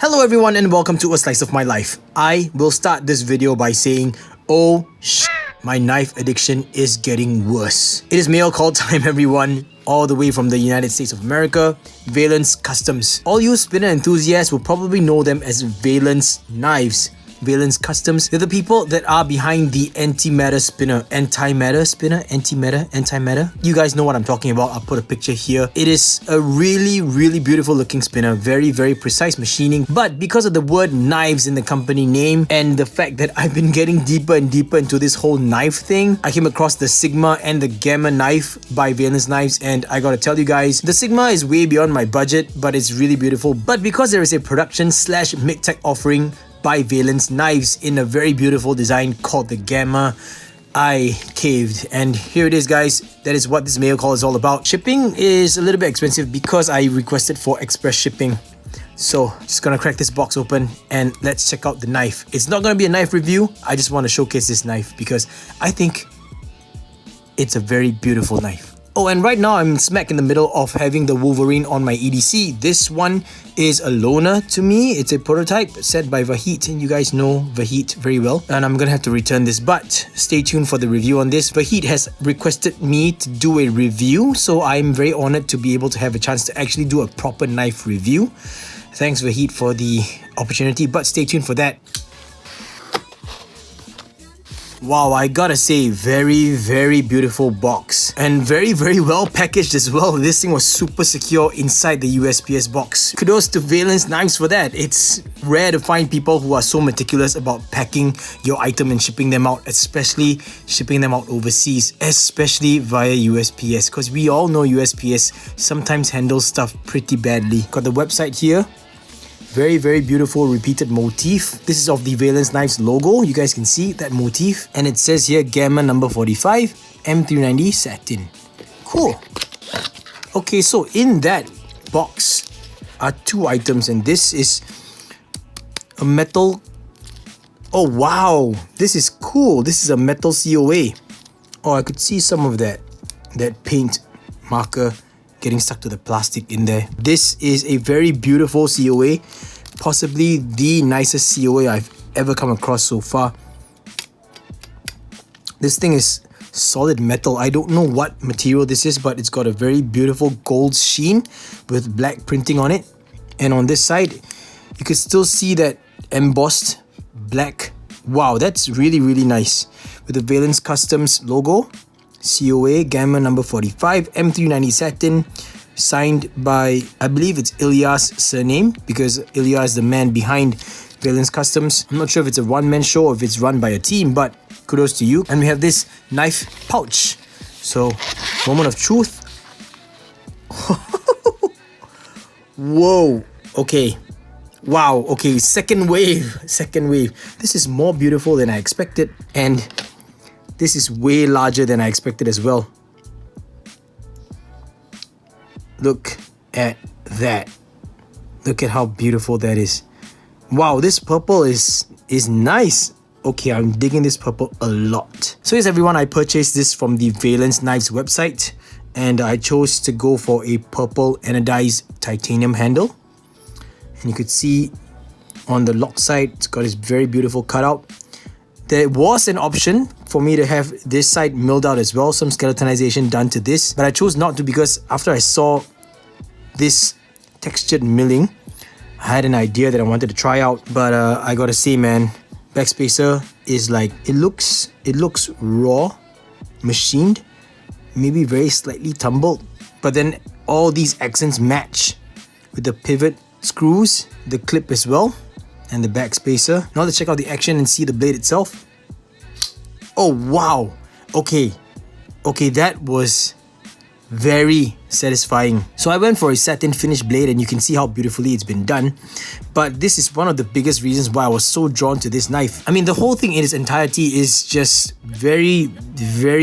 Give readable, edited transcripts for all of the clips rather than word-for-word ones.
Hello everyone and welcome to A Slice of My Life. I will start this video by saying, oh shit, my knife addiction is getting worse. It is mail call time everyone, all the way from the United States of America, Valence Customs. All you spinner enthusiasts will probably know them as Valence Knives. Valence Customs, they're the people that are behind the Antimatter Spinner. Antimatter Spinner? Antimatter? You guys know what I'm talking about. I'll put a picture here. It is a really beautiful looking spinner. Very precise machining. But because of the word knives in the company name and the fact that I've been getting deeper and deeper into this whole knife thing, I came across the Sigma and the Gamma knife by Valence Knives, and I gotta tell you guys, the Sigma is way beyond my budget, but it's really beautiful. But because there is a production / Midtech offering by Valence Knives in a very beautiful design called the Gamma, I caved, and here it is guys. That is what this mail call is all about. Shipping is a little bit expensive because I requested for express shipping. So just gonna crack this box open and let's check out the knife. It's not gonna be a knife review, I just want to showcase this knife because I think it's a very beautiful knife. Oh, and right now I'm smack in the middle of having the Wolverine on my EDC. This one is a loaner to me. It's a prototype sent by Vahit, and you guys know Vahit very well. And I'm gonna have to return this, but stay tuned for the review on this. Vahit has requested me to do a review, so I'm very honored to be able to have a chance to actually do a proper knife review. Thanks Vahit for the opportunity, but stay tuned for that. Wow, I gotta say, very beautiful box and very well packaged as well. This thing was super secure inside the USPS box. Kudos to Valence Knives for that. It's rare to find people who are so meticulous about packing your item and shipping them out, especially shipping them out overseas, especially via USPS, because we all know USPS sometimes handles stuff pretty badly. Got the website here. Very beautiful repeated motif. This is of the Valence Knives logo. You guys can see that motif. And it says here Gamma number 45, M390 satin. Cool. Okay, so in that box are two items, and this is a metal. Oh wow, this is cool. This is a metal COA. Oh, I could see some of that paint marker getting stuck to the plastic in there. This is a very beautiful COA, possibly the nicest COA I've ever come across so far. This thing is solid metal. I don't know what material this is, but it's got a very beautiful gold sheen with black printing on it. And on this side, you can still see that embossed black. Wow, that's really nice. With the Valence Customs logo. COA Gamma number 45, M390 satin, signed by, I believe it's Ilya's surname, because Ilya is the man behind Valence Customs. I'm not sure if it's a one-man show or if it's run by a team, but kudos to you. And we have this knife pouch. So, moment of truth. Whoa, okay. Wow, okay, second wave. This is more beautiful than I expected, and this is way larger than I expected as well. Look at that. Look at how beautiful that is. Wow, this purple is nice. Okay, I'm digging this purple a lot. So yes everyone, I purchased this from the Valence Knives website, and I chose to go for a purple anodized titanium handle. And you could see on the lock side, it's got this very beautiful cutout. There was an option for me to have this side milled out as well, some skeletonization done to this, but I chose not to because after I saw this textured milling, I had an idea that I wanted to try out. But I gotta say man, backspacer is like, it looks raw, machined, maybe very slightly tumbled, but then all these accents match with the pivot screws, the clip as well, and the backspacer. Now let's check out the action and see the blade itself. Oh wow, okay, that was very satisfying. So I went for a satin finish blade, and you can see how beautifully it's been done. But this is one of the biggest reasons why I was so drawn to this knife. I mean, the whole thing in its entirety is just very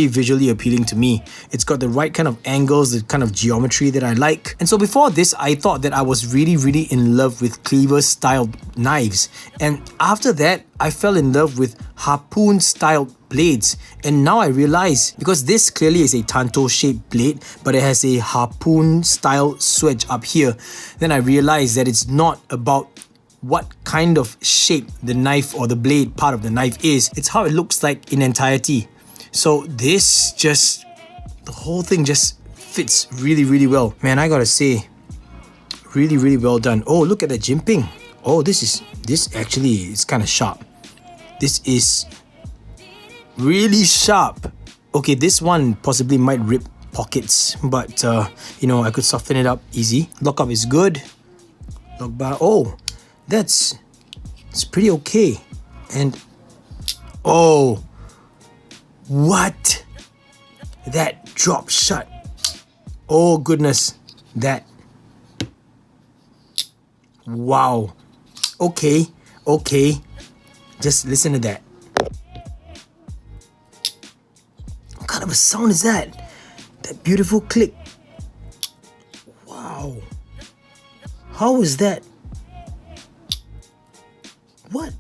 visually appealing to me. It's got the right kind of angles, the kind of geometry that I like. And so before this, I thought that I was really in love with cleaver style knives. And after that, I fell in love with harpoon style blades. And now I realize, because this clearly is a tanto shaped blade, but it has a harpoon style swedge up here, then I realized that it's not about what kind of shape the knife or the blade part of the knife is. It's how it looks like in entirety. So this just, the whole thing just fits really, really well. Man, I gotta say, really, really well done. Oh, look at the jimping. Oh, this actually is kind of sharp. This is really sharp. Okay, this one possibly might rip pockets, but you know, I could soften it up easy. Lockup is good. Lock bar, oh, it's pretty okay. And oh, what? That drop shut. Oh goodness, that. Wow. Okay, just listen to that. What kind of a sound is that? That beautiful click. Wow. How is that? What?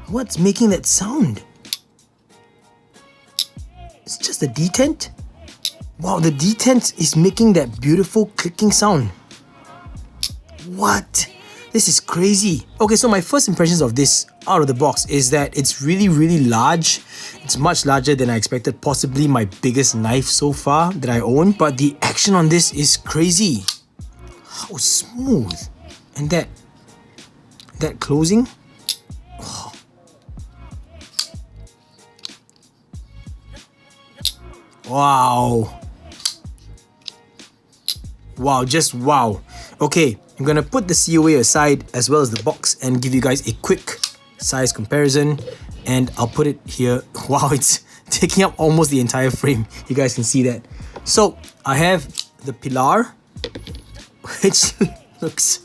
What's making that sound? It's just the detent? Wow, the detent is making that beautiful clicking sound. What? This is crazy. Okay, so my first impressions of this out of the box is that it's really, really large. It's much larger than I expected, possibly my biggest knife so far that I own. But the action on this is crazy. How smooth. And that closing. Oh. Wow. Wow, just wow. Okay, I'm gonna put the COA aside as well as the box and give you guys a quick size comparison, and I'll put it here. Wow, it's taking up almost the entire frame. You guys can see that. So I have the Pilar, which looks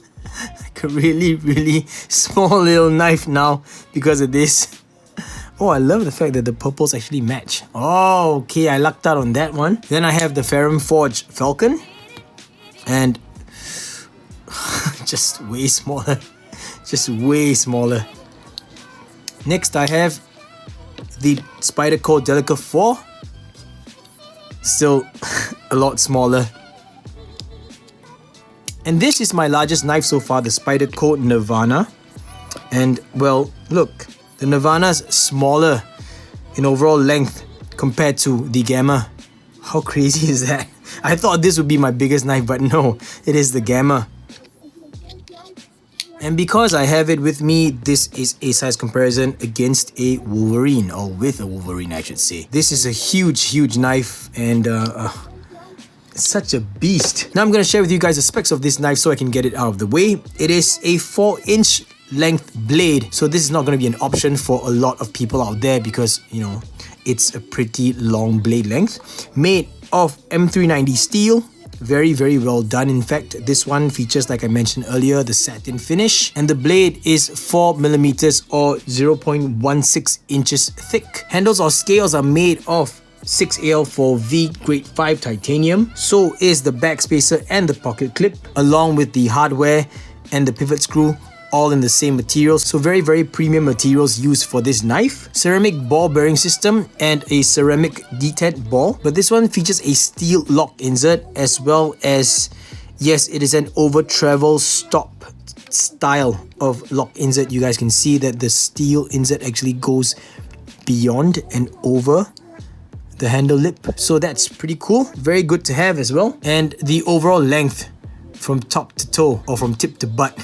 like a really, really small little knife now because of this. Oh, I love the fact that the purples actually match. Oh, okay, I lucked out on that one. Then I have the Ferrum Forge Falcon, and just way smaller. Just way smaller. Next, I have the Spyderco Delica 4. Still a lot smaller. And this is my largest knife so far, the Spyderco Nirvana. And well, look, the Nirvana's smaller in overall length compared to the Gamma. How crazy is that? I thought this would be my biggest knife, but no, it is the Gamma. And because I have it with me, this is a size comparison against a Wolverine, or with a Wolverine I should say. This is a huge, huge knife, and it's such a beast. Now I'm going to share with you guys the specs of this knife so I can get it out of the way. It is a 4-inch length blade, so this is not going to be an option for a lot of people out there because, you know, it's a pretty long blade length. Made of M390 steel. Very, very well done. In fact, this one features, like I mentioned earlier, the satin finish, and the blade is 4mm or 0.16 inches thick. Handles or scales are made of 6AL4V grade 5 titanium. So is the back spacer and the pocket clip, along with the hardware and the pivot screw, all in the same materials. So very, very premium materials used for this knife. Ceramic ball bearing system and a ceramic detent ball. But this one features a steel lock insert as well as, yes, it is an over travel stop style of lock insert. You guys can see that the steel insert actually goes beyond and over the handle lip. So that's pretty cool. Very good to have as well. And the overall length from top to toe, or from tip to butt,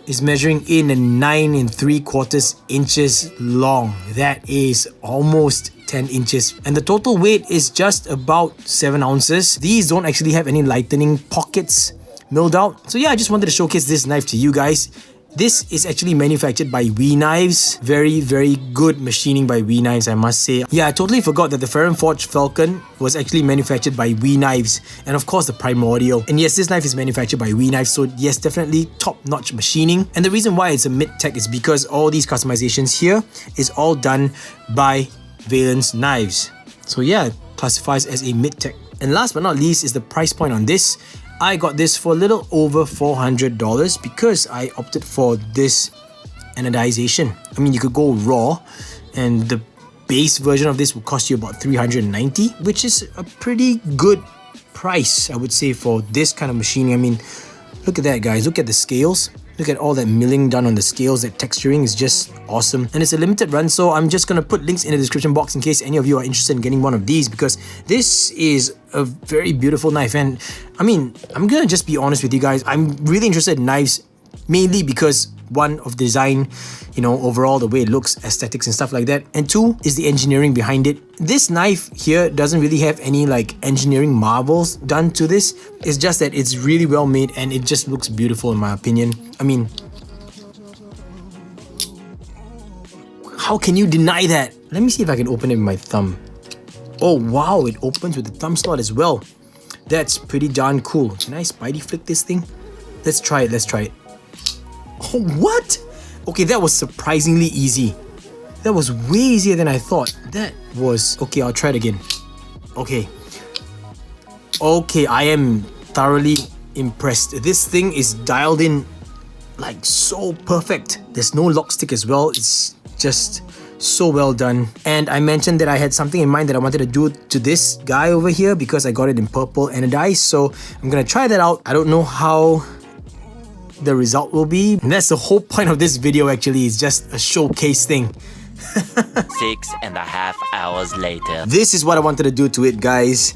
is measuring in at 9 3/4 inches long. That is almost 10 inches. And the total weight is just about 7 ounces. These don't actually have any lightening pockets milled out. So yeah, I just wanted to showcase this knife to you guys. This is actually manufactured by KNIFELIFE. Very, very good machining by KNIFELIFE, I must say. Yeah, I totally forgot that the Ferrum Forge Falcon was actually manufactured by KNIFELIFE, and of course the Primordial. And yes, this knife is manufactured by KNIFELIFE, so yes, definitely top-notch machining. And the reason why it's a Midtech is because all these customizations here is all done by Valence Knives. So yeah, it classifies as a Midtech. And last but not least is the price point on this. I got this for a little over $400 because I opted for this anodization. I mean, you could go raw, and the base version of this will cost you about $390, which is a pretty good price, I would say, for this kind of machining. I mean, Look at that, guys. Look at the scales. Look at all that milling done on the scales. That texturing is just awesome. And it's a limited run, so I'm just gonna put links in the description box in case any of you are interested in getting one of these, because this is a very beautiful knife. And I mean, I'm gonna just be honest with you guys. I'm really interested in knives, mainly because one, of design, you know, overall the way it looks, aesthetics and stuff like that, and two is the engineering behind it. This knife here doesn't really have any like engineering marvels done to this. It's just that it's really well made and it just looks beautiful in my opinion. I mean, how can you deny that? Let me see if I can open it with my thumb. Oh wow, it opens with the thumb slot as well. That's pretty darn cool. Can I spidey flick this thing? Let's try it, let's try it. Oh, what? Okay, that was surprisingly easy. That was way easier than I thought. That was... Okay, I'll try it again. Okay. Okay, I am thoroughly impressed. This thing is dialed in like so perfect. There's no lock stick as well. It's just so well done. And I mentioned that I had something in mind that I wanted to do to this guy over here because I got it in purple anodized. So I'm gonna try that out. I don't know how the result will be. And that's the whole point of this video actually, is just a showcase thing. 6.5 hours later. This is what I wanted to do to it, guys.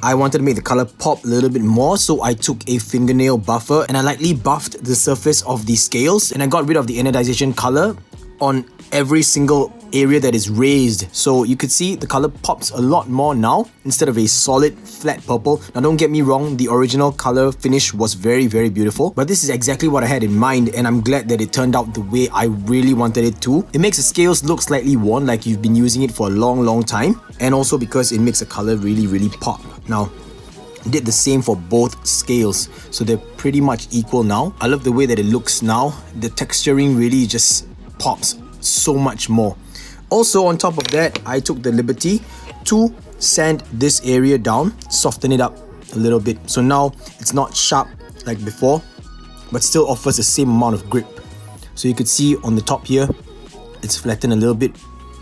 I wanted to make the color pop a little bit more, so I took a fingernail buffer and I lightly buffed the surface of the scales, and I got rid of the anodization color on every single area that is raised. So you could see the color pops a lot more now instead of a solid flat purple. Now don't get me wrong, the original color finish was very beautiful, but this is exactly what I had in mind, and I'm glad that it turned out the way I really wanted it to. It makes the scales look slightly worn, like you've been using it for a long time, and also because it makes the color really pop. Now I did the same for both scales, so they're pretty much equal now. I love the way that it looks now. The texturing really just pops so much more. Also, on top of that, I took the liberty to sand this area down, soften it up a little bit. So now it's not sharp like before, but still offers the same amount of grip. So you could see on the top here, it's flattened a little bit,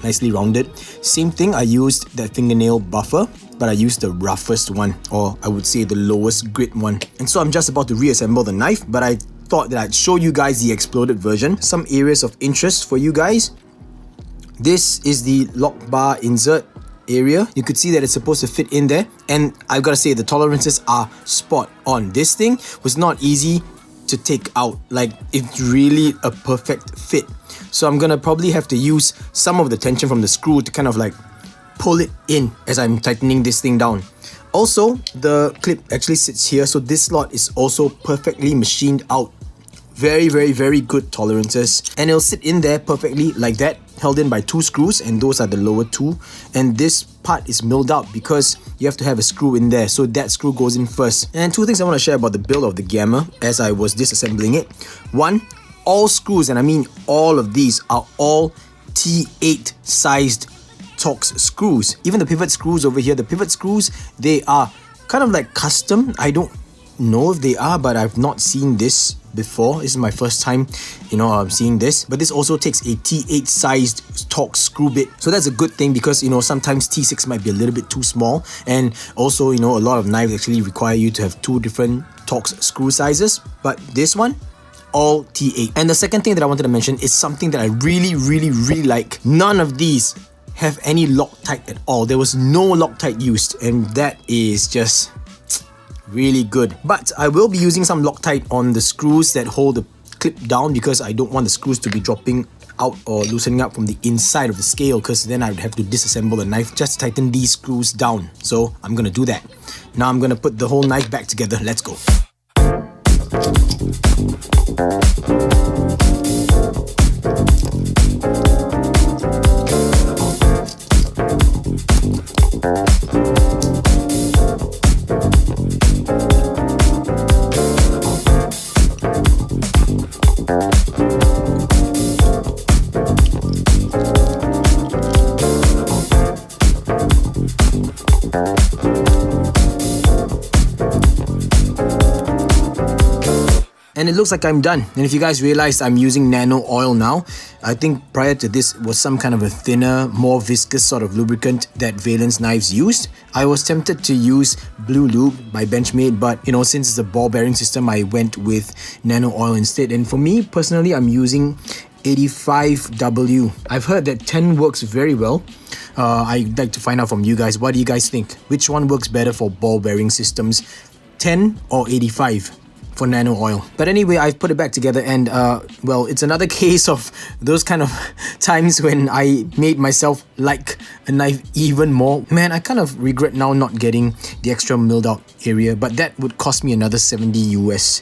nicely rounded. Same thing, I used that fingernail buffer, but I used the roughest one, or I would say the lowest grit one. And so I'm just about to reassemble the knife, but I thought that I'd show you guys the exploded version. Some areas of interest for you guys. This is the lock bar insert area. You could see that it's supposed to fit in there, and I've got to say the tolerances are spot on. This thing was not easy to take out. Like, it's really a perfect fit. So I'm gonna probably have to use some of the tension from the screw to kind of like pull it in as I'm tightening this thing down. Also, the clip actually sits here, so this slot is also perfectly machined out. Very good tolerances, and it'll sit in there perfectly like that, held in by 2 screws, and those are the lower 2. And this part is milled out because you have to have a screw in there, so that screw goes in first. And 2 things I want to share about the build of the Gamma as I was disassembling it. 1, all screws, and I mean all of these, are all T8 sized Torx screws. Even the pivot screws over here, the pivot screws, they are kind of like custom. I don't know if they are, but I've not seen this before. This is my first time, seeing this. But this also takes a T8 sized Torx screw bit, so that's a good thing because sometimes T6 might be a little bit too small, and also a lot of knives actually require you to have 2 different Torx screw sizes, but this one, all T8. And the second thing that I wanted to mention is something that I really like. None of these have any Loctite at all. There was no Loctite used, and that is just really good. But I will be using some Loctite on the screws that hold the clip down because I don't want the screws to be dropping out or loosening up from the inside of the scale, because then I would have to disassemble the knife just to tighten these screws down. So I'm gonna do that. Now I'm gonna put the whole knife back together. Let's go. And it looks like I'm done. And if you guys realized I'm using nano oil now, I think prior to this was some kind of a thinner, more viscous sort of lubricant that Valence Knives used. I was tempted to use Blue Lube by Benchmade, but you know, since it's a ball bearing system, I went with nano oil instead. And for me personally, I'm using 85W. I've heard that 10 works very well. I'd like to find out from you guys, what do you guys think? Which one works better for ball bearing systems, 10 or 85 for nano oil? But anyway, I've put it back together, and well, it's another case of those kind of times when I made myself like a knife even more. Man, I kind of regret now not getting the extra milled out area, but that would cost me another 70 US,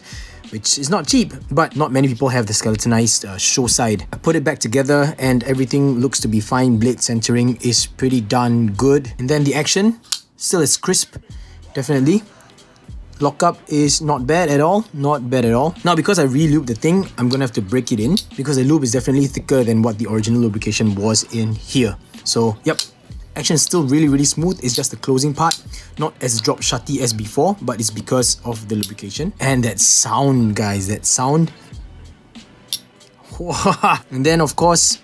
which is not cheap, but not many people have the skeletonized show side. I put it back together and everything looks to be fine. Blade centering is pretty darn good. And then the action still is crisp, definitely. Lockup is not bad at all, not bad at all. Now, because I re-lubed the thing, I'm gonna have to break it in because the lube is definitely thicker than what the original lubrication was in here. So, yep. Action is still really smooth. It's just the closing part, not as drop shutty as before, but it's because of the lubrication. And that sound, guys, that sound. And then of course,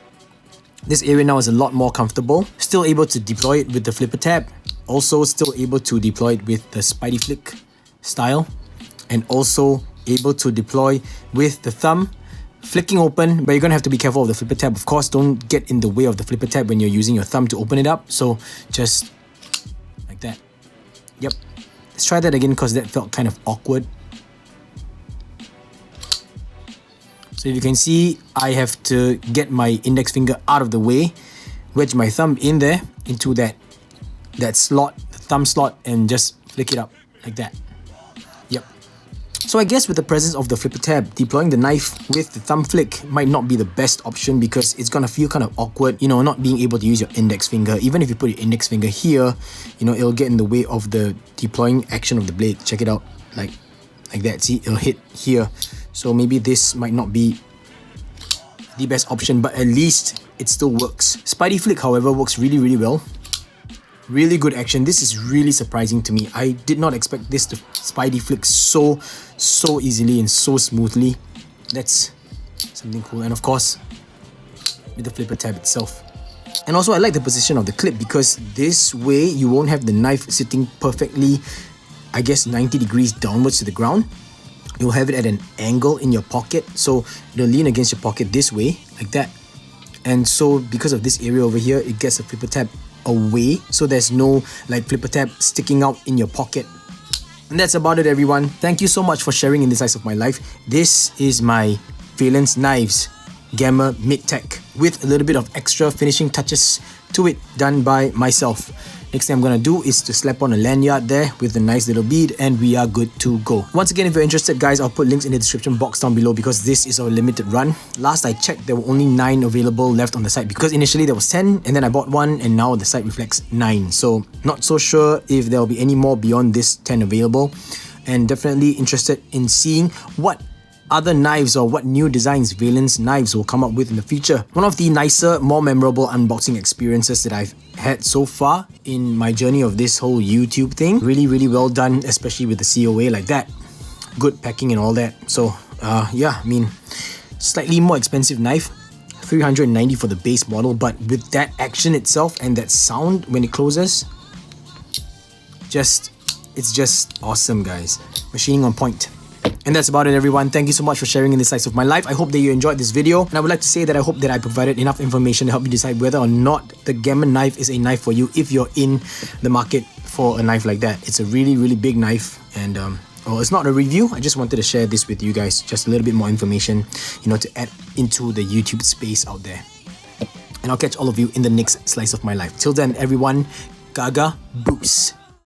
this area now is a lot more comfortable. Still able to deploy it with the flipper tab. Also still able to deploy it with the Spidey flick style. And also able to deploy with the thumb. Flicking open, but you're gonna have to be careful of the flipper tab. Of course, don't get in the way of the flipper tab when you're using your thumb to open it up. So just like that. Yep. Let's try that again because that felt kind of awkward. So if you can see, I have to get my index finger out of the way, wedge my thumb in there into that slot, the thumb slot, and just flick it up like that. Yep. So I guess with the presence of the flipper tab, deploying the knife with the thumb flick might not be the best option because it's gonna feel kind of awkward, you know, not being able to use your index finger. Even if you put your index finger here, you know, it'll get in the way of the deploying action of the blade. Check it out, like that. See, it'll hit here. So maybe this might not be the best option, but at least it still works. Spidey flick, however, works really well. Really good action. This is really surprising to me. I did not expect this to Spidey flick so easily and so smoothly. That's something cool. And of course, with the flipper tab itself. And also I like the position of the clip because this way you won't have the knife sitting perfectly, I guess 90 degrees downwards to the ground. You'll have it at an angle in your pocket. So it'll lean against your pocket this way, like that. And so because of this area over here, it gets the flipper tab away, so there's no like flipper tab sticking out in your pocket. And that's about it, everyone. Thank you so much for sharing in this slice of my life. This is my Valence Knives Gamma Midtech with a little bit of extra finishing touches to it done by myself. Next thing I'm gonna do is to slap on a lanyard there with a nice little bead, and we are good to go. Once again, if you're interested, guys, I'll put links in the description box down below because this is a limited run. Last I checked, there were only 9 available left on the site because initially there was 10 and then I bought 1 and now the site reflects 9. So not so sure if there will be any more beyond this 10 available, and definitely interested in seeing what other knives or what new designs Valence Knives will come up with in the future. One of the nicer, more memorable unboxing experiences that I've had so far in my journey of this whole YouTube thing. Really well done, especially with the COA like that. Good packing and all that. So yeah, I mean, slightly more expensive knife, $390 for the base model, but with that action itself and that sound when it closes, it's just awesome, guys. Machining on point. And that's about it, everyone. Thank you so much for sharing in this slice of my life. I hope that you enjoyed this video, and I would like to say that I hope that I provided enough information to help you decide whether or not the Gamma knife is a knife for you if you're in the market for a knife like that. It's a really big knife, and well, it's not a review. I just wanted to share this with you guys, just a little bit more information, you know, to add into the YouTube space out there. And I'll catch all of you in the next slice of my life. Till then, everyone, Gaga Boost.